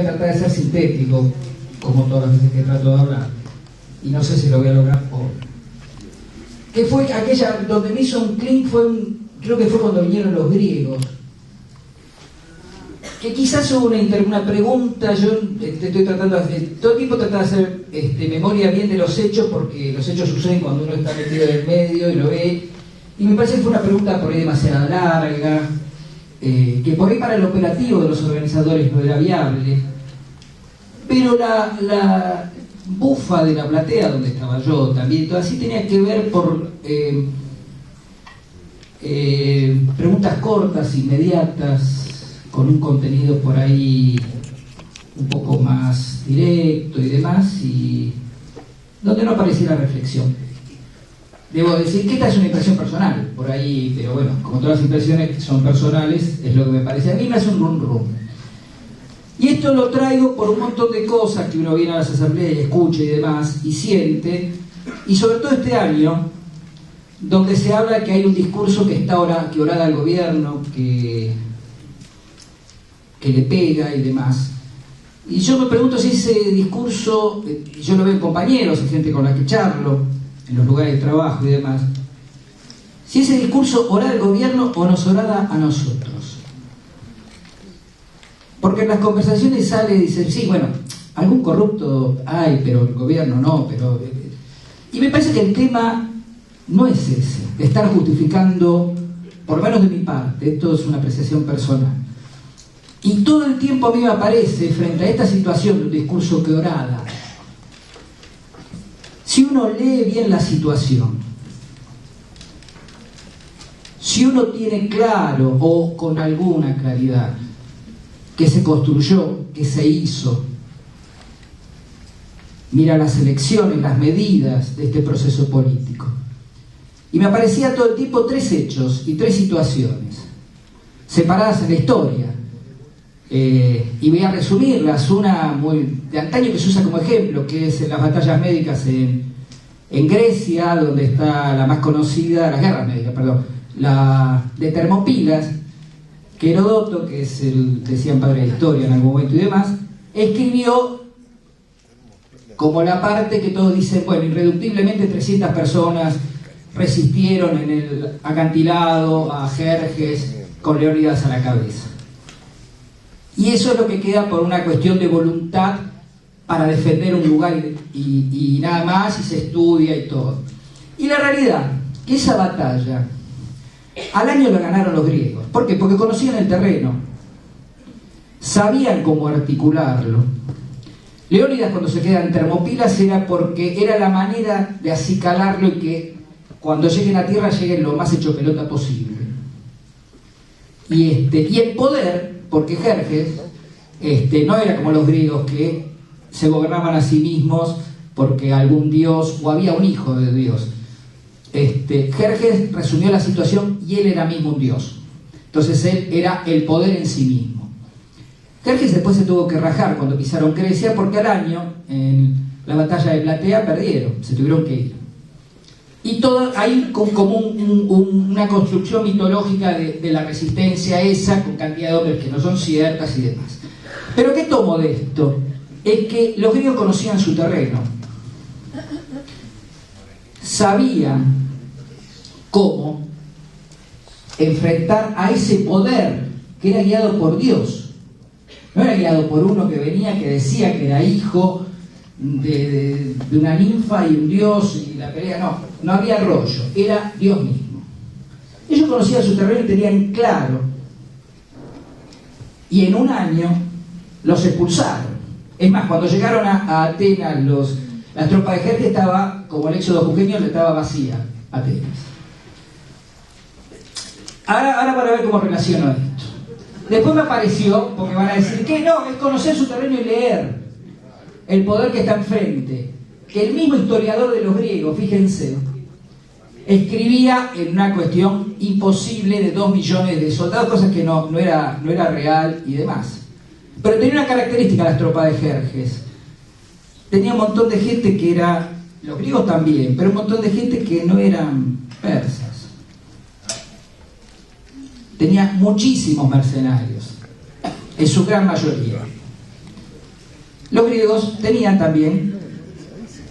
tratar de ser sintético, como todas las veces que trato de hablar, y no sé si lo voy a lograr hoy. Que fue aquella, donde me hizo un clic, creo que fue cuando vinieron los griegos, que quizás hubo una pregunta. Yo estoy tratando de hacer, todo el tiempo tratando de hacer memoria bien de los hechos, porque los hechos suceden cuando uno está metido en el medio y lo ve, y me parece que fue una pregunta por ahí demasiado larga, que por ahí para el operativo de los organizadores no era viable, pero la bufa de la platea donde estaba yo también, todo así tenía que ver por preguntas cortas, inmediatas, con un contenido por ahí un poco más directo y demás, y donde no aparecía la reflexión. Debo decir que esta es una impresión personal, por ahí, pero bueno, como todas las impresiones que son personales, es lo que me parece. A mí me hace un rum. Y esto lo traigo por un montón de cosas que uno viene a las asambleas y escucha y demás, y siente, y sobre todo este año, donde se habla que hay un discurso que orada al gobierno, que le pega y demás. Y yo me pregunto si ese discurso, yo lo veo en compañeros, en gente con la que charlo, en los lugares de trabajo y demás, si ese discurso orada al gobierno o nos orada a nosotros. Porque en las conversaciones sale y dice, sí, bueno, algún corrupto hay, pero el gobierno no, pero... Y me parece que el tema no es ese, de estar justificando, por lo menos de mi parte, esto es una apreciación personal. Y todo el tiempo a mí me aparece, frente a esta situación de un discurso que orada, si uno lee bien la situación, si uno tiene claro o con alguna claridad que se construyó, que se hizo, mira las elecciones, las medidas de este proceso político, y me aparecía todo el tiempo tres hechos y tres situaciones separadas en la historia. Y voy a resumirlas, una muy de antaño que se usa como ejemplo, que es en las batallas médicas en Grecia, donde está la más conocida, las guerras médicas, perdón, la de Termopilas, que Heródoto, que es decían padre de la historia en algún momento y demás, escribió como la parte que todos dicen, bueno, irreductiblemente 300 personas resistieron en el acantilado a Jerjes con Leónidas a la cabeza. Y eso es lo que queda por una cuestión de voluntad para defender un lugar y nada más, y se estudia y todo. Y la realidad, que esa batalla al año la ganaron los griegos. ¿Por qué? Porque conocían el terreno, sabían cómo articularlo. Leónidas, cuando se queda en Termopilas, era porque era la manera de acicalarlo y que cuando lleguen a tierra lleguen lo más hecho pelota posible. Y el poder, porque Jerjes no era como los griegos que se gobernaban a sí mismos porque algún dios o había un hijo de Dios. Jerjes resumió la situación y él era mismo un dios. Entonces él era el poder en sí mismo. Jerjes después se tuvo que rajar cuando pisaron Grecia, porque al año en la batalla de Platea perdieron, se tuvieron que ir. Y todo hay como una construcción mitológica de la resistencia esa, con cantidad de hombres que no son ciertas y demás. Pero ¿qué tomo de esto? Es que los griegos conocían su terreno, sabían cómo enfrentar a ese poder que era guiado por Dios. No era guiado por uno que venía, que decía que era hijo de una ninfa y un dios y la pelea, no había rollo, era Dios mismo. Ellos conocían su terreno y tenían claro, y en un año los expulsaron. Es más, cuando llegaron a Atenas las tropas de Jerjes, estaba, como el éxodo jujeño, estaba vacía Atenas. Ahora van a ver cómo relaciono esto. Después me apareció, porque van a decir que no, es conocer su terreno y leer el poder que está enfrente. Que el mismo historiador de los griegos, fíjense, escribía en una cuestión imposible de 2 millones de soldados, cosas que no era real y demás. Pero tenía una característica las tropas de Jerjes. Tenía un montón de gente que era, los griegos también, pero un montón de gente que no eran persas. Tenía muchísimos mercenarios, en su gran mayoría. Los griegos tenían también,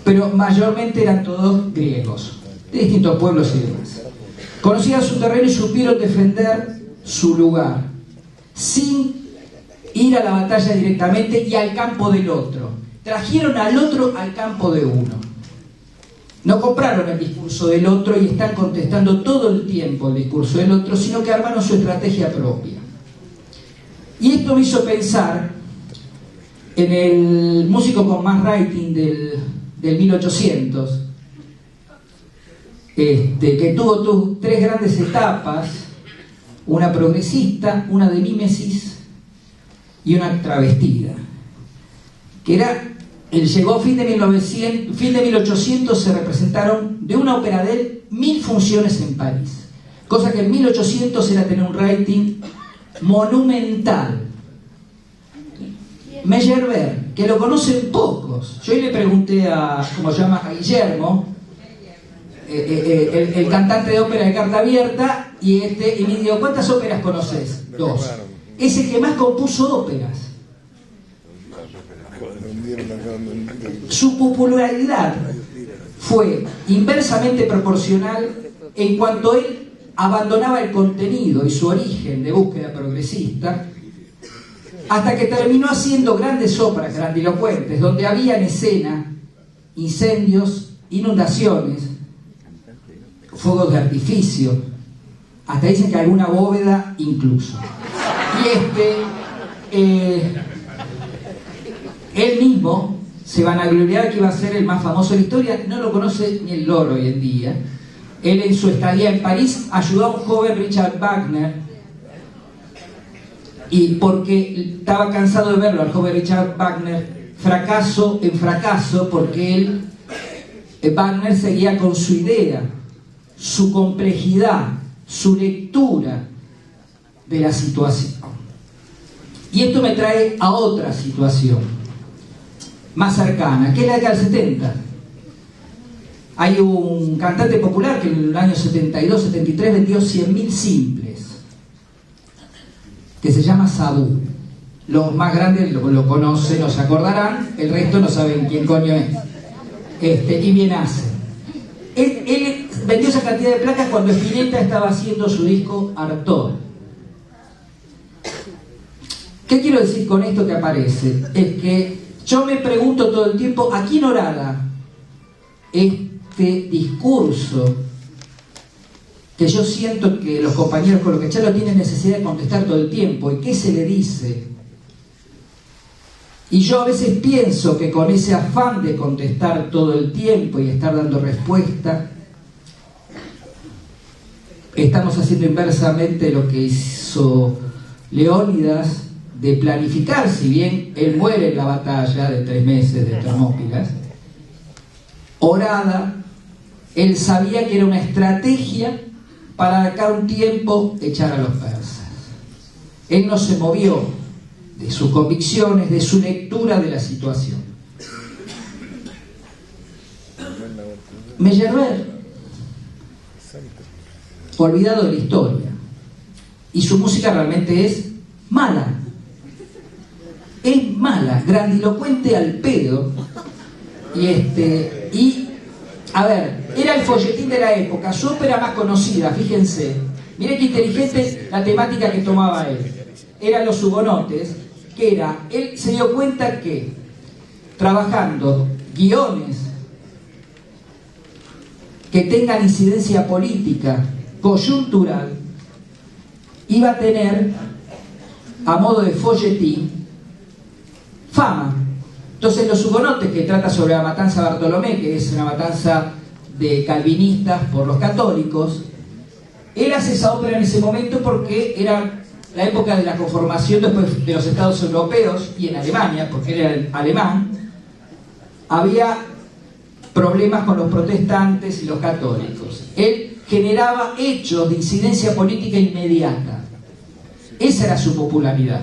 pero mayormente eran todos griegos, de distintos pueblos y demás. Conocían su terreno y supieron defender su lugar, sin ir a la batalla directamente y al campo del otro. Trajeron al otro al campo de uno. No compraron el discurso del otro y están contestando todo el tiempo el discurso del otro, sino que armaron su estrategia propia. Y esto me hizo pensar en el músico con más rating del 1800, que tuvo tres grandes etapas, una progresista, una de mímesis y una travestida, que era, él llegó a fin de 1800, se representaron de una ópera de él 1000 funciones en París, cosa que en 1800 era tener un rating monumental. Meyerbeer, que lo conocen pocos. Yo hoy le pregunté a Guillermo, el cantante de ópera de Carta Abierta, y me dijo, ¿cuántas óperas conoces? 2. Es el que más compuso óperas. Su popularidad fue inversamente proporcional en cuanto él abandonaba el contenido y su origen de búsqueda progresista, hasta que terminó haciendo grandes óperas grandilocuentes, donde había en escena incendios, inundaciones, fuegos de artificio, hasta dicen que alguna bóveda incluso. Y él mismo se vanagloriaba que iba a ser el más famoso de la historia, no lo conoce ni el loro hoy en día. Él, en su estadía en París, ayudó a un joven Richard Wagner, y porque estaba cansado de verlo al joven Richard Wagner fracaso en fracaso, porque Wagner seguía con su idea, su complejidad, su lectura de la situación. Y esto me trae a otra situación más cercana, que es la década del 70. Hay un cantante popular que en el año 72-73 vendió 100.000 simples, que se llama Sabú. Los más grandes lo conocen, no se acordarán, el resto no saben quién coño es. Y bien hace. Él vendió esa cantidad de placas cuando Spinetta estaba haciendo su disco Artaud. ¿Qué quiero decir con esto que aparece? Es que yo me pregunto todo el tiempo, ¿a quién orada este discurso que yo siento que los compañeros con los que charlo tienen necesidad de contestar todo el tiempo? ¿Y qué se le dice? Y yo a veces pienso que con ese afán de contestar todo el tiempo y estar dando respuesta, estamos haciendo inversamente lo que hizo Leónidas, de planificar, si bien él muere en la batalla de 3 meses de Termópilas, orada, él sabía que era una estrategia para acá un tiempo echar a los persas. Él no se movió de sus convicciones, de su lectura de la situación. Meyerbeer, olvidado de la historia, y su música realmente es mala. Es mala, grandilocuente al pedo. Y a ver, era el folletín de la época, su ópera más conocida, fíjense. Miren qué inteligente la temática que tomaba él. Eran los hugonotes, que era, él se dio cuenta que trabajando guiones que tengan incidencia política, coyuntural, iba a tener, a modo de folletín, fama. Entonces los hugonotes, que trata sobre la matanza de Bartolomé, que es una matanza de calvinistas por los católicos, él hace esa ópera en ese momento porque era la época de la conformación después de los estados europeos, y en Alemania, porque era alemán, había problemas con los protestantes y los católicos. Él generaba hechos de incidencia política inmediata. Esa era su popularidad.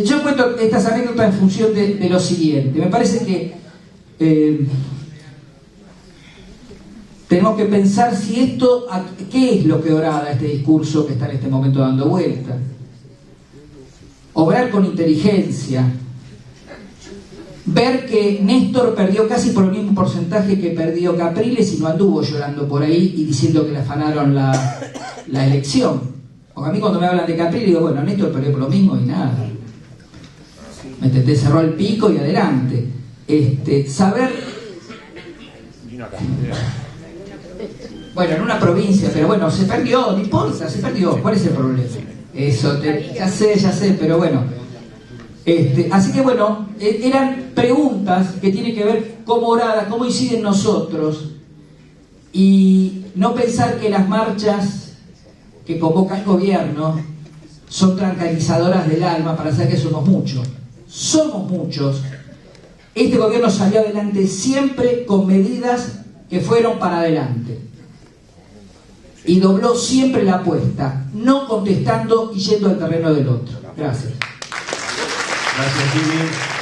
Yo cuento estas anécdotas en función de lo siguiente. Me parece que tenemos que pensar si esto, ¿qué es lo que orada este discurso que está en este momento dando vuelta? obrar con inteligencia, ver que Néstor perdió casi por el mismo porcentaje que perdió Capriles y no anduvo llorando por ahí y diciendo que le afanaron la elección. Porque a mí cuando me hablan de Capriles digo, bueno, Néstor perdió por lo mismo y nada. ¿Me entendés? Cerró el pico y adelante. Saber... Bueno, en una provincia, pero bueno, se perdió, no importa, se perdió. ¿Cuál es el problema? Eso, ya sé, pero bueno. Así que bueno, eran preguntas que tienen que ver cómo orada, cómo inciden nosotros, y no pensar que las marchas que convoca el gobierno son tranquilizadoras del alma para saber que somos muchos. Somos muchos. Este gobierno salió adelante siempre con medidas que fueron para adelante. Y dobló siempre la apuesta, no contestando y yendo al terreno del otro. Gracias. Gracias, Jimmy.